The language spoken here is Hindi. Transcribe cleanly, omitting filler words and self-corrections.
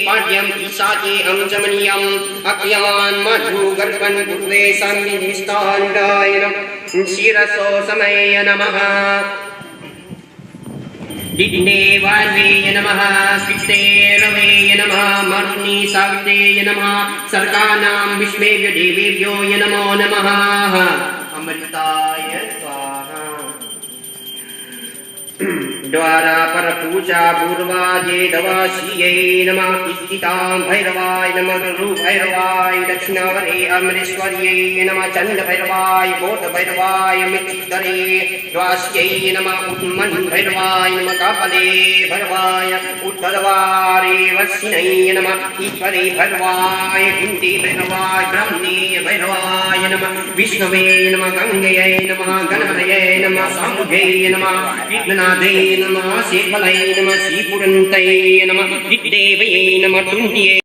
पाड्यम ईशाके अंजमनियम अक्यान मधुगर्भन पूर्वे संनिष्ठानुडाय नमः शिरसो समये नमः दिग्देवान्वेय नमः सिद्धेरवेय नमः मरुनी सावित्रेय नमः सर्गानां विश्वेभ्यो देवेभ्यो नमो नमः अमृताय स्वाहा द्वारा पर पूजा पूर्वाजे दवाशीये नमः इष्टितां भैरवाय नमः रूप भैरवाय दक्षिणावरे अमरेश्वर्ये नमः चंड भैरवाय बोध भैरवाय मित्तरे द्वाशीये नमः उन्मन भैरवाय नमः कापले भैरवाय उत्तरवारे वशिने नमः ईश्वरे भैरवाय कुंती भैरवाय ब्रह्मणे भैरवाय नमः विष्णवे नमः गंगये नमः गणपतये नमः सामुभे नमः विघ्नादे नमः शेफलये नमः श्रीपुरन्तये नमः विद्देवये नमः तुण्डिये